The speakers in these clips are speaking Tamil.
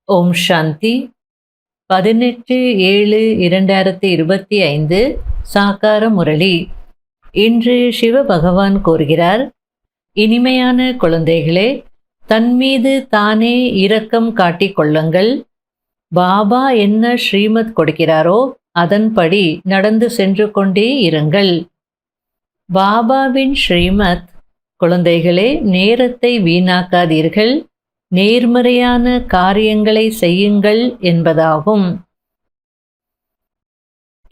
ஓம் சாந்தி. 18/7/2025 சாக்கார முரளி. இன்று சிவ பகவான் கூறுகிறார், இனிமையான குழந்தைகளே, தன்மீது தானே இரக்கம் காட்டிக் கொள்ளுங்கள். பாபா என்ன ஸ்ரீமத் கொடுக்கிறாரோ அதன்படி நடந்து சென்று கொண்டே இருங்கள். பாபாவின் ஸ்ரீமத், குழந்தைகளே, நேரத்தை வீணாக்காதீர்கள், நேர்மறையான காரியங்களை செய்யுங்கள் என்பதாகும்.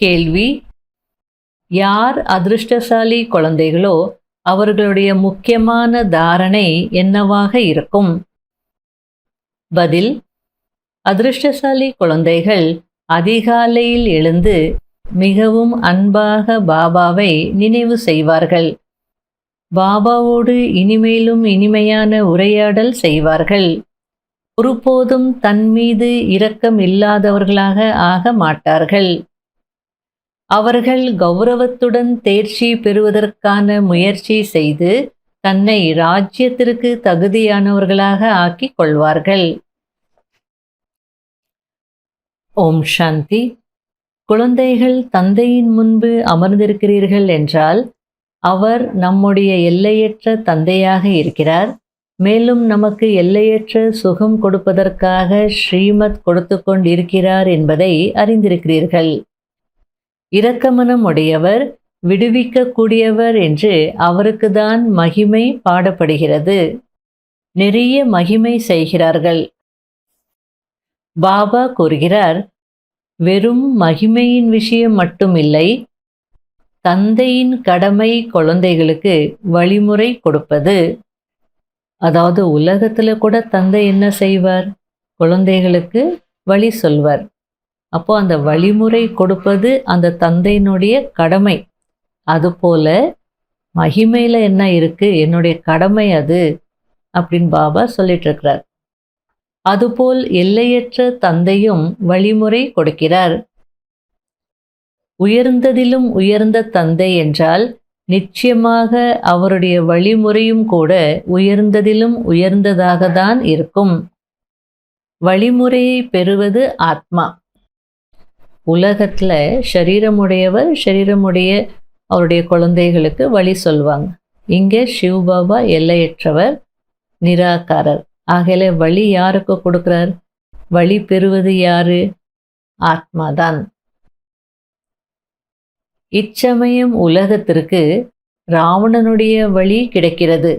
கேள்வி: யார் அதிர்ஷ்டசாலி குழந்தைகளோ அவர்களுடைய முக்கியமான தாரணை என்னவாக இருக்கும்? பதில்: அதிர்ஷ்டசாலி குழந்தைகள் அதிகாலையில் எழுந்து மிகவும் அன்பாக பாபாவை நினைவு செய்வார்கள். பாபாவோடு இனிமேலும் இனிமையான உரையாடல் செய்வார்கள். ஒருபோதும் தன்மீது இரக்கம் இல்லாதவர்களாக ஆக மாட்டார்கள். அவர்கள் கௌரவத்துடன் தேர்ச்சி பெறுவதற்கான முயற்சி செய்து தன்னை ராஜ்யத்திற்கு தகுதியானவர்களாக ஆக்கிக் கொள்வார்கள். ஓம் சாந்தி. குழந்தைகள் தந்தையின் முன்பு அமர்ந்திருக்கிறீர்கள் என்றால் அவர் நம்முடைய எல்லையற்ற தந்தையாக இருக்கிறார். மேலும் நமக்கு எல்லையற்ற சுகம் கொடுப்பதற்காக ஸ்ரீமத் கொடுத்து கொண்டிருக்கிறார் என்பதை அறிந்திருக்கிறீர்கள். இரக்கமனம் உடையவர், விடுவிக்கக்கூடியவர் என்று அவருக்கு தான் மகிமை பாடப்படுகிறது. நிறைய மகிமை செய்கிறார்கள். பாபா கூறுகிறார், வெறும் மகிமையின் விஷயம் மட்டுமில்லை, தந்தையின் கடமை குழந்தைகளுக்கு வழிமுறை கொடுப்பது. அதாவது உலகத்துல கூட தந்தை என்ன செய்வார்? குழந்தைகளுக்கு வழி சொல்வார். அப்போ அந்த வழிமுறை கொடுப்பது அந்த தந்தையினுடைய கடமை. அதுபோல மகிமையில என்ன இருக்கு? என்னுடைய கடமை அது அப்படின்னு பாபா சொல்லிட்டு இருக்கிறார். அதுபோல் எல்லையற்ற தந்தையும் வழிமுறை கொடுக்கிறார். உயர்ந்ததிலும் உயர்ந்த தந்தை என்றால் நிச்சயமாக அவருடைய வழிமுறையும் கூட உயர்ந்ததிலும் உயர்ந்ததாக தான் இருக்கும். வழிமுறையை பெறுவது ஆத்மா. உலகத்துல ஷரீரமுடையவர் ஷரீரமுடைய அவருடைய குழந்தைகளுக்கு வழி சொல்வாங்க. இங்கே சிவபாபா எல்லையற்றவர், நிராகாரர். ஆகல வழி யாருக்கு கொடுக்கிறார்? வழி பெறுவது யாரு? ஆத்மாதான். இச்சமயம் உலகத்திற்கு ராவணனுடைய வழி கிடைக்கிறது.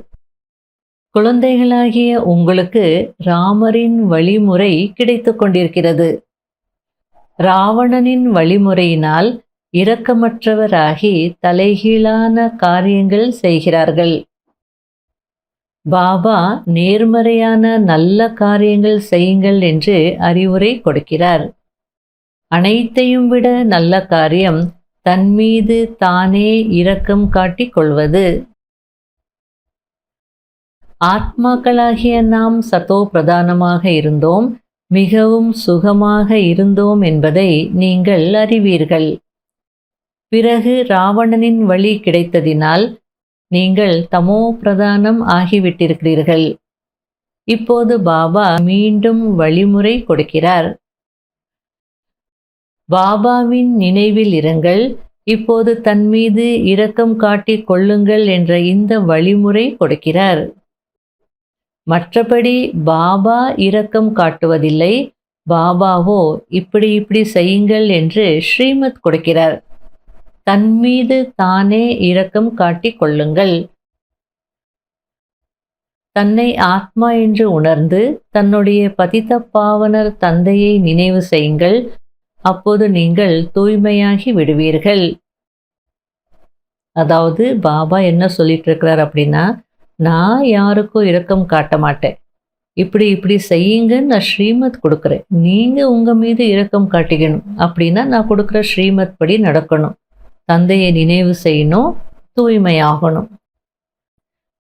குழந்தைகளாகிய உங்களுக்கு ராமரின் வழிமுறை கிடைத்து கொண்டிருக்கிறது. ராவணனின் வழிமுறையினால் இரக்கமற்றவராகி தலைகீழான காரியங்கள் செய்கிறார்கள். பாபா நேர்மறையான நல்ல காரியங்கள் செய்யுங்கள் என்று அறிவுரை கொடுக்கிறார். அனைத்தையும் விட நல்ல காரியம் தன்மீது தானே இரக்கம் காட்டிக் கொள்வது. ஆத்மாக்களாகிய நாம் சதோ பிரதானமாக இருந்தோம், மிகவும் சுகமாக இருந்தோம் என்பதை நீங்கள் அறிவீர்கள். பிறகு ராவணனின் வழி கிடைத்ததினால் நீங்கள் தமோ பிரதானம் ஆகிவிட்டிருக்கிறீர்கள். இப்போது பாபா மீண்டும் வழிமுறை கொடுக்கிறார். பாபாவின் நினைவில் இருங்கள், இப்போது தன்மீது இரக்கம் காட்டிக் கொள்ளுங்கள் என்ற இந்த வழிமுறை கொடுக்கிறார். மற்றபடி பாபா இரக்கம் காட்டுவதில்லை. பாபாவோ இப்படி இப்படி செய்யுங்கள் என்று ஸ்ரீமத் கொடுக்கிறார். தன்மீது தானே இரக்கம் காட்டிக் கொள்ளுங்கள். தன்னை ஆத்மா என்று உணர்ந்து தன்னுடைய பதித பாவனர் தந்தையை நினைவு செய்யுங்கள். அப்போது நீங்கள் தூய்மையாகி விடுவீர்கள். அதாவது பாபா என்ன சொல்லிட்டு இருக்கிறார் அப்படின்னா, நான் யாருக்கும் இரக்கம் காட்ட மாட்டேன். இப்படி இப்படி செய்யுங்கன்னு நான் ஸ்ரீமத் கொடுக்குறேன். நீங்க உங்க மீது இரக்கம் காட்டிக்கணும். அப்படின்னா நான் கொடுக்குற ஸ்ரீமத் படி நடக்கணும். தந்தையை நினைவு செய்யணும், தூய்மையாகணும்.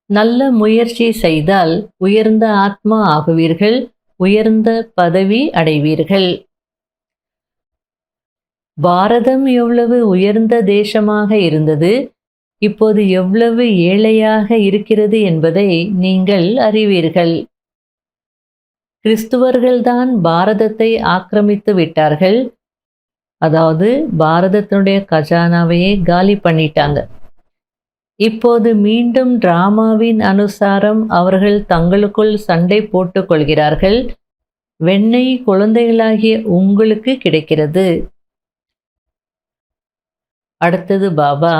நல்ல முயற்சி செய்தால் உயர்ந்த ஆத்மா ஆகுவீர்கள், உயர்ந்த பதவி அடைவீர்கள். பாரதம் எவ்வளவு உயர்ந்த தேசமாக இருந்தது, இப்போது எவ்வளவு ஏழையாக இருக்கிறது என்பதை நீங்கள் அறிவீர்கள். கிறிஸ்துவர்கள்தான் பாரதத்தை ஆக்கிரமித்து விட்டார்கள். அதாவது பாரதத்தினுடைய கஜானாவையே காலி பண்ணிட்டாங்க. இப்போது மீண்டும் டிராமாவின் அனுசாரம் அவர்கள் தங்களுக்குள் சண்டை போட்டுக் கொள்கிறார்கள். வெண்ணெய் குழந்தைகளாகிய உங்களுக்கு கிடைக்கிறது. அடுத்தது பாபா,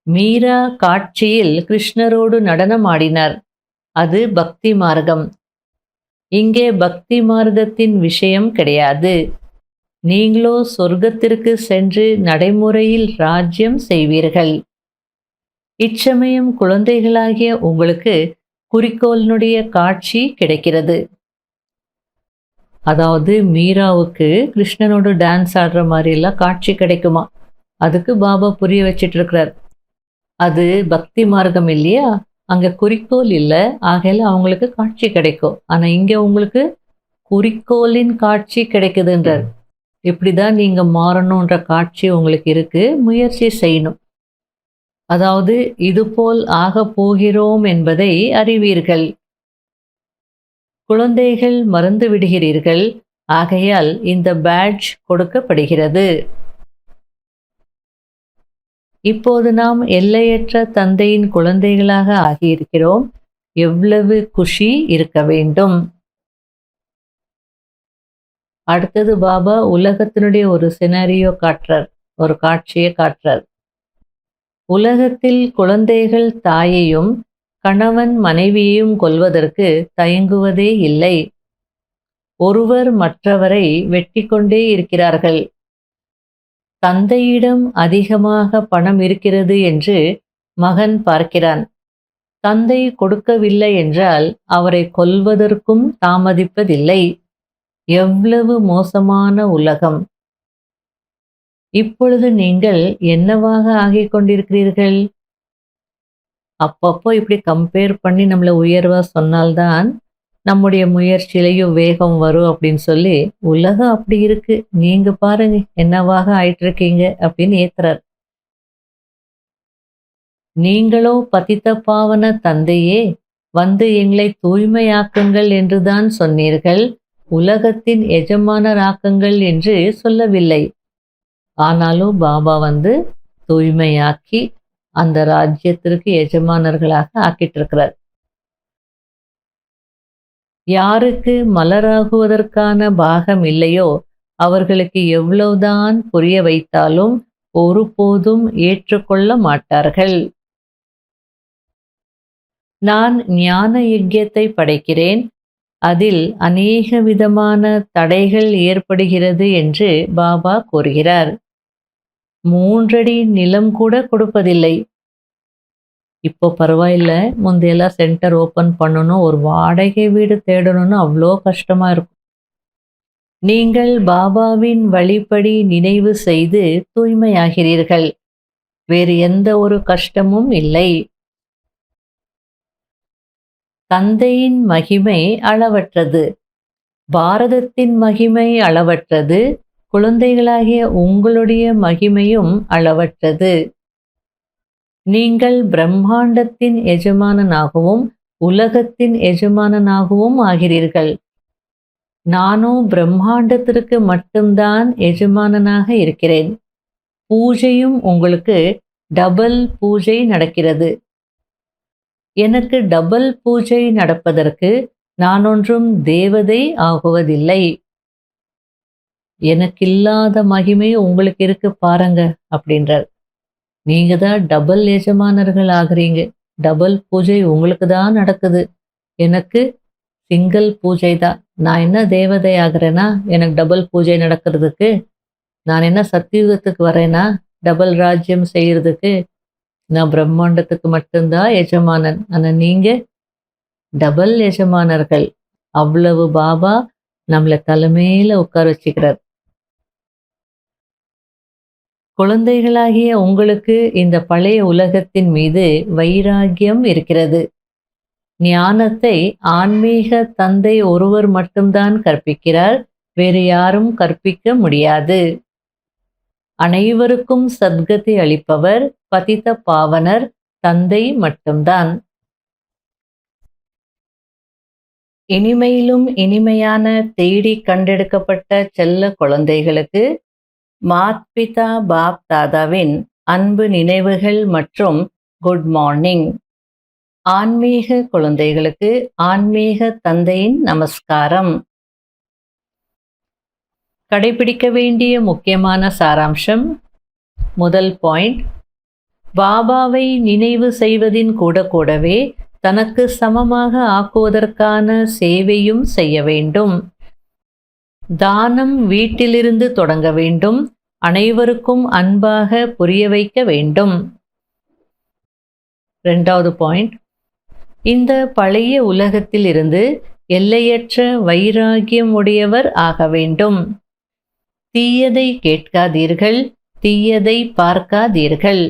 மீரா காட்சியில் கிருஷ்ணரோடு நடனம் ஆடினார். அது பக்தி மார்க்கம். இங்கே பக்தி மார்க்கத்தின் விஷயம் கிடையாது. நீங்களோ சொர்க்கத்திற்கு சென்று நடைமுறையில் ராஜ்யம் செய்வீர்கள். இச்சமயம் குழந்தைகளாகிய உங்களுக்கு குறிக்கோளினுடைய காட்சி கிடைக்கிறது. அதாவது மீராவுக்கு கிருஷ்ணனோட டான்ஸ் ஆடுற மாதிரி எல்லாம் காட்சி கிடைக்குமா? அதுக்கு பாபா புரிய வச்சிட்டு இருக்கிறார். அது பக்தி மார்க்கம் இல்லையா, அங்க குறிக்கோள் இல்லை, ஆகையில அவங்களுக்கு காட்சி கிடைக்கும். ஆனா இங்க உங்களுக்கு குறிக்கோளின் காட்சி கிடைக்குதுன்றார். இப்படிதான் நீங்க மாறணுன்ற காட்சி உங்களுக்கு இருக்கு, முயற்சி செய்யணும். அதாவது இதுபோல் ஆகப் போகிறோம் என்பதை அறிவீர்கள். குழந்தைகள் மறந்து விடுகிறீர்கள். ஆகையால் இந்த பேட்ஜ் கொடுக்கப்படுகிறது. இப்போது நாம் எல்லையற்ற தந்தையின் குழந்தைகளாக ஆகியிருக்கிறோம். எவ்வளவு குஷி இருக்க வேண்டும். அடுத்தது பாபா உலகத்தினுடைய ஒரு சினாரியோ காட்டுறார், ஒரு காட்சியை காட்டுறார். உலகத்தில் குழந்தைகள் தாயையும் கணவன் மனைவியையும் கொல்வதற்கு தயங்குவதே இல்லை. ஒருவர் மற்றவரை வெட்டி கொண்டே இருக்கிறார்கள். தந்தையிடம் அதிகமாக பணம் இருக்கிறது என்று மகன் பார்க்கிறான். தந்தை கொடுக்கவில்லை என்றால் அவரை கொல்வதற்கும் தாமதிப்பதில்லை. எவ்வளவு மோசமான உலகம்! இப்பொழுது நீங்கள் என்னவாக ஆகிக் கொண்டிருக்கிறீர்கள்? அப்பப்போ இப்படி கம்பேர் பண்ணி நம்மளை உயர்வா சொன்னால்தான் நம்முடைய முயற்சியிலையும் வேகம் வரும் அப்படின்னு சொல்லி, உலகம் அப்படி இருக்கு, நீங்க பாருங்க என்னவாக ஆயிட்டு இருக்கீங்க அப்படின்னு ஏத்துறார். நீங்களோ பதித்த பாவன தந்தையே, வந்து எங்களை தூய்மையாக்குங்கள் என்றுதான் சொன்னீர்கள். உலகத்தின் எஜமானராக்குங்கள் என்று சொல்லவில்லை. ஆனாலும் பாபா வந்து தூய்மையாக்கி அந்த ராஜ்யத்திற்கு எஜமானர்களாக ஆக்கிட்டு இருக்கிறார். யாருக்கு மலராகுவதற்கான பாகம் இல்லையோ அவர்களுக்கு எவ்வளவுதான் புரிய வைத்தாலும் ஒருபோதும் ஏற்றுக்கொள்ள மாட்டார்கள். நான் ஞான யஜ்யத்தை படைக்கிறேன், அதில் அநேக விதமான தடைகள் ஏற்படுகிறது என்று பாபா கூறுகிறார். 3 அடி நிலம் கூட கொடுப்பதில்லை. இப்போ பரவாயில்ல, முந்தையெல்லாம் சென்டர் ஓப்பன் பண்ணணும், ஒரு வாடகை வீடு தேடணும்னு அவ்வளோ கஷ்டமா இருக்கும். நீங்கள் பாபாவின் வழிப்படி நினைவு செய்து தூய்மையாகிறீர்கள். வேறு எந்த ஒரு கஷ்டமும் இல்லை. தந்தையின் மகிமை அளவற்றது. பாரதத்தின் மகிமை அளவற்றது. குழந்தைகளாகிய உங்களுடைய மகிமையும் அளவற்றது. நீங்கள் பிரம்மாண்டத்தின் எஜமானனாகவும் உலகத்தின் எஜமானனாகவும் ஆகிறீர்கள். நானும் பிரம்மாண்டத்திற்கு மட்டும்தான் எஜமானனாக இருக்கிறேன். பூஜையும் உங்களுக்கு டபுள் பூஜை நடக்கிறது. எனக்கு டபுள் பூஜை நடப்பதற்கு நான் ஒன்றும் தேவதை ஆகுவதில்லை. எனக்கில்லாத மகிமை உங்களுக்கு இருக்கு பாருங்க அப்படின்றார். நீங்க தான் டபுள் எஜமானர்கள் ஆகுறீங்க. டபுள் பூஜை உங்களுக்கு தான் நடக்குது. எனக்கு சிங்கிள் பூஜை தான். நான் என்ன தேவதை ஆகிறேனா எனக்கு டபுள் பூஜை நடக்கிறதுக்கு? நான் என்ன சத்தியுகத்துக்கு வரேனா டபுள் ராஜ்யம் செய்யறதுக்கு? நான் பிரம்மாண்டத்துக்கு மட்டும்தான் எஜமானன். ஆனா நீங்க டபுள் எஜமானர்கள். அவ்வளவு பாபா நம்மளை தலைமையில உட்கார வச்சுக்கிறார். குழந்தைகளாகிய உங்களுக்கு இந்த பழைய உலகத்தின் மீது வைராகியம் இருக்கிறது. ஞானத்தை ஆன்மீக தந்தை ஒருவர் மட்டும்தான் கற்பிக்கிறார், வேறு யாரும் கற்பிக்க முடியாது. அனைவருக்கும் சத்கதி அளிப்பவர் பதித்த பாவனர் தந்தை மட்டும்தான். இனிமையிலும் இனிமையான தேடி கண்டெடுக்கப்பட்ட செல்ல குழந்தைகளுக்கு மாத்பிதா பாப் தாதாவின் அன்பு நினைவுகள் மற்றும் குட் மார்னிங். ஆன்மீக குழந்தைகளுக்கு ஆன்மீக தந்தையின் நமஸ்காரம். கடைபிடிக்க வேண்டிய முக்கியமான சாராம்சம். முதல் பாயிண்ட், பாபாவை நினைவு செய்வதின் கூடவே தனக்கு சமமாக ஆக்குவதற்கான சேவையும் செய்ய வேண்டும். தானம் வீட்டிலிருந்து தொடங்க வேண்டும். அனைவருக்கும் அன்பாக புரிய வைக்க வேண்டும். இரண்டாவது பாயிண்ட், இந்த பழைய உலகத்தில் இருந்து எல்லையற்ற வைராகியம் உடையவர் ஆக வேண்டும். தீயதை கேட்காதீர்கள், தீயதை பார்க்காதீர்கள்.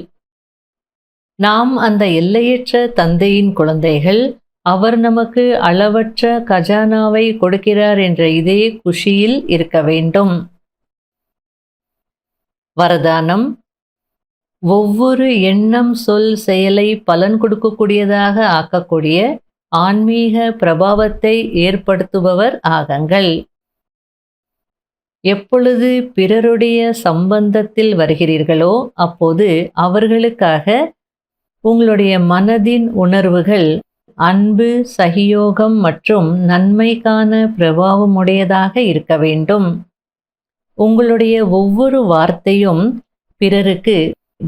நாம் அந்த எல்லையற்ற தந்தையின் குழந்தைகள். அவர் நமக்கு அளவற்ற கஜானாவை கொடுக்கிறார் என்ற இதே குஷியில் இருக்க வேண்டும். வரதானம்: ஒவ்வொரு எண்ணம், சொல், செயலை பலன் கொடுக்கக்கூடியதாக ஆக்கக்கூடிய ஆன்மீக பிரபாவத்தை ஏற்படுத்துபவர் ஆகுங்கள். எப்பொழுது பிறருடைய சம்பந்தத்தில் வருகிறீர்களோ அப்போது அவர்களுக்காக உங்களுடைய மனதின் உணர்வுகள் அன்பு, சகியோகம் மற்றும் நன்மைக்கான பிரபாவமுடையதாக இருக்க வேண்டும். உங்களுடைய ஒவ்வொரு வார்த்தையும் பிறருக்கு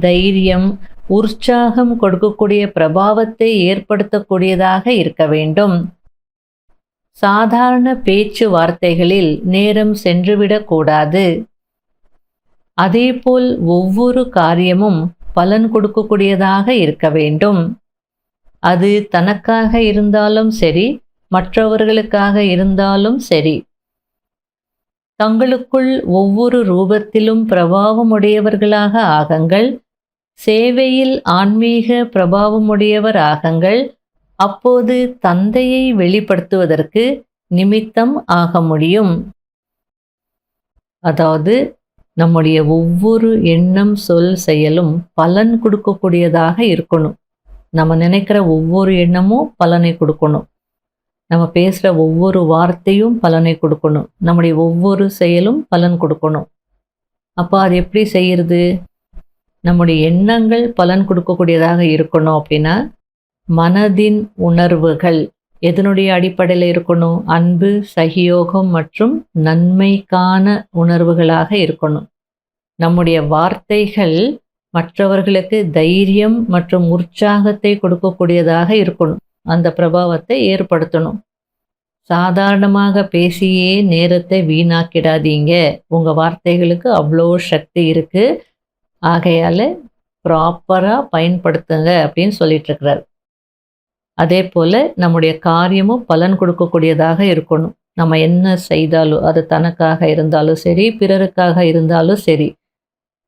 தைரியம், உற்சாகம் கொடுக்கக்கூடிய பிரபாவத்தை ஏற்படுத்தக்கூடியதாக இருக்க வேண்டும். சாதாரண பேச்சு வார்த்தைகளில் நேரம் சென்றுவிடக்கூடாது. அதேபோல் ஒவ்வொரு காரியமும் பலன் கொடுக்கக்கூடியதாக இருக்க வேண்டும். அது தனக்காக இருந்தாலும் சரி, மற்றவர்களுக்காக இருந்தாலும் சரி. தங்களுக்குள் ஒவ்வொரு ரூபத்திலும் பிரபாவமுடையவர்களாக ஆகுங்கள். சேவையில் ஆன்மீக பிரபாவமுடையவர் ஆகுங்கள். அப்போது தந்தையை வெளிப்படுத்துவதற்கு நிமித்தம் ஆக முடியும். அதாவது நம்முடைய ஒவ்வொரு எண்ணம், சொல், செயலும் பலன் கொடுக்கக்கூடியதாக இருக்கணும். நம்ம நினைக்கிற ஒவ்வொரு எண்ணமும் பலனை கொடுக்கணும். நம்ம பேசுகிற ஒவ்வொரு வார்த்தையும் பலனை கொடுக்கணும். நம்முடைய ஒவ்வொரு செயலும் பலன் கொடுக்கணும். அப்போ அது எப்படி செய்யறது? நம்முடைய எண்ணங்கள் பலன் கொடுக்கக்கூடியதாக இருக்கணும். அப்படின்னா மனதின் உணர்வுகள் எதனுடைய அடிப்படையில் இருக்கணும்? அன்பு, சகியோகம் மற்றும் நன்மைக்கான உணர்வுகளாக இருக்கணும். நம்முடைய வார்த்தைகள் மற்றவர்களுக்கு தைரியம் மற்றும் உற்சாகத்தை கொடுக்கக்கூடியதாக இருக்கணும். அந்த பிரபாவத்தை ஏற்படுத்தணும். சாதாரணமாக பேசியே நேரத்தை வீணாக்கிடாதீங்க. உங்கள் வார்த்தைகளுக்கு அவ்வளோ சக்தி இருக்கு. ஆகையால் ப்ராப்பராக பயன்படுத்துங்க அப்படின்னு சொல்லிட்டு இருக்கிறார். அதே போல் நம்முடைய காரியமும் பலன் கொடுக்கக்கூடியதாக இருக்கணும். நம்ம என்ன செய்தாலும், அது தனக்காக இருந்தாலும் சரி, பிறருக்காக இருந்தாலும் சரி,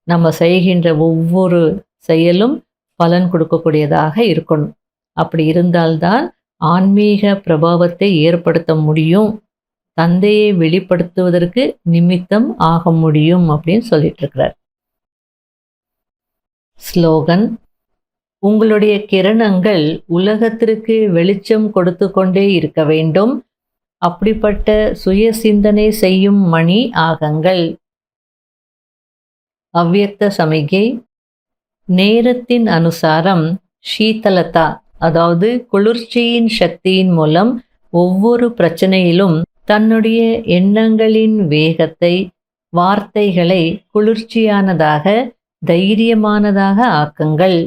நம்ம செய்கின்ற ஒவ்வொரு செயலும் பலன் கொடுக்கக்கூடியதாக இருக்கணும். அப்படி இருந்தால்தான் ஆன்மீக பிரபாவத்தை ஏற்படுத்த முடியும். தந்தையை வெளிப்படுத்துவதற்கு நிமித்தம் ஆக முடியும் அப்படின்னு சொல்லிட்டு இருக்கிறார். ஸ்லோகன்: உங்களுடைய கிரணங்கள் உலகத்திற்கு வெளிச்சம் கொடுத்து கொண்டே இருக்க வேண்டும். அப்படிப்பட்ட சுய சிந்தனை செய்யும் மணி ஆகுங்கள். அவ்யக்த சமிகை: நேரத்தின் அனுசாரம் ஷீதலதா, அதாவது குளிர்ச்சியின் சக்தியின் மூலம் ஒவ்வொரு பிரச்சனையிலும் தன்னுடைய எண்ணங்களின் வேகத்தை, வார்த்தைகளை குளிர்ச்சியானதாக, தைரியமானதாக ஆக்குங்கள்.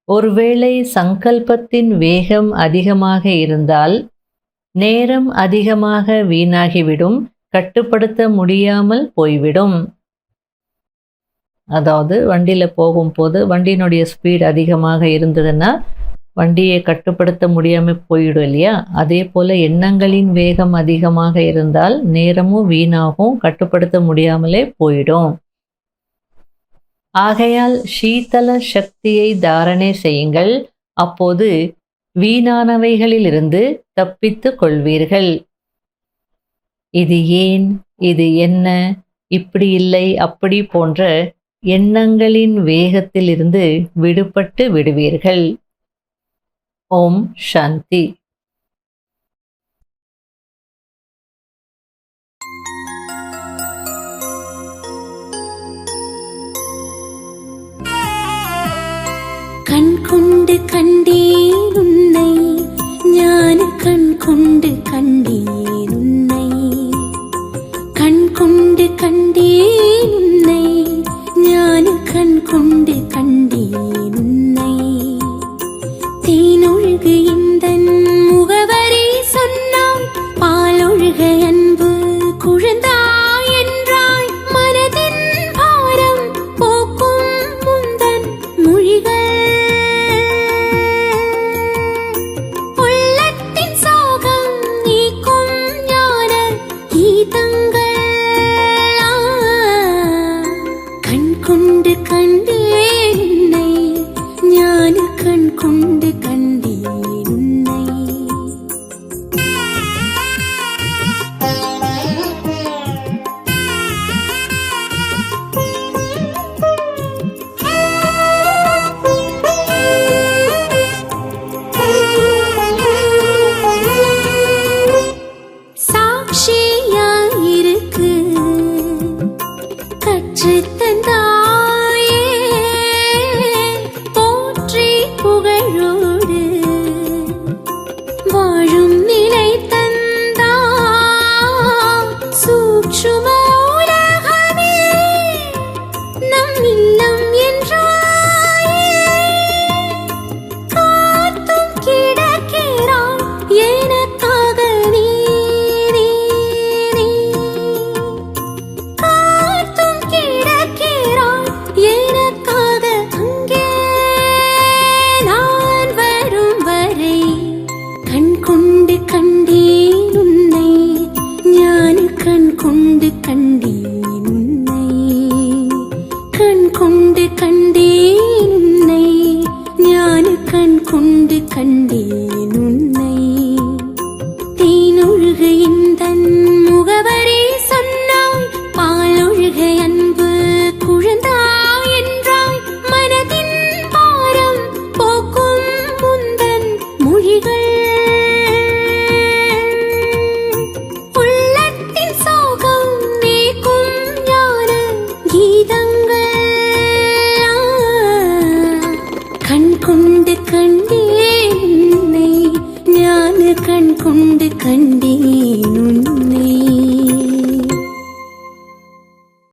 ஒருவேளை சங்கல்பத்தின் வேகம் அதிகமாக இருந்தால் நேரம் அதிகமாக வீணாகிவிடும், கட்டுப்படுத்த முடியாமல் போய்விடும். அதாவது வண்டியில் போகும்போது வண்டியினுடைய ஸ்பீட் அதிகமாக இருந்ததுன்னா வண்டியை கட்டுப்படுத்த முடியாமல் போயிடும் இல்லையா? அதே போல் எண்ணங்களின் வேகம் அதிகமாக இருந்தால் நேரமும் வீணாகும், கட்டுப்படுத்த முடியாமலே போயிடும். ஆகையால் சீதள சக்தியை தாரணை செய்யுங்கள். அப்போது வீணானவைகளிலிருந்து தப்பித்து கொள்வீர்கள். இது ஏன், இது என்ன, இப்படி இல்லை, அப்படி போன்ற எண்ணங்களின் வேகத்திலிருந்து விடுபட்டு விடுவீர்கள். ஓம் சாந்தி. கண் கொண்டு கண்டேன் உன்னை, கண் கொண்டு கண்டேன் உன்னை, ஞான கண் கொண்டு கண்டேன் உன்னை. தேனொழுகு இந்தன் முகவரி சொன்னாய், பாலொழுக அன்பு குழந்தாய் என்றாய். மனதின் பாரம் போக்கும் முந்தன் மொழிகள், உள்ளத்தின் சோகம் நீக்கும் ஞான கீதங்கள். கண் கொண்டு கண்டேன் உன்னை, ஞான கண் கொண்டு கண்டேன் உன்னை. சாட்சியாயிருக்கு கற்றுத் தந்தாயே, போற்றி புகழோடு வாழும் நிலை தந்தாய். சூட்சும உலகமே நம் இல்லம் என்றாயே, காத்தும் கிடக்கிறாய் எனக்காக நீ, நீ, நீ. காத்தும் கிடக்கிறாய் எனக்காக அங்கே நான் வரும் வரை. கண் கொண்டு கண்டேன் உன்னை, ஞான கண் கொண்டு கண்டேன் உன்னை. கண் கொண்டு கண்டேன் உன்னை, ஞான கண் கொண்டு கண்டேன் உன்னை. தேனொழுகு இந்தன் முகவரி சொன்னாய், பாலொழுக அன்பு குழந்தாய் என்றாய். மனதின் பாரம் போக்கும் முந்தன் மொழிகள், உள்ளத்தின் சோகம் நீக்கும் ஞான கீதங்கள். கண் கொண்டு கண்டேன் உன்னை, ஞான கண் கொண்டு கண்டேன்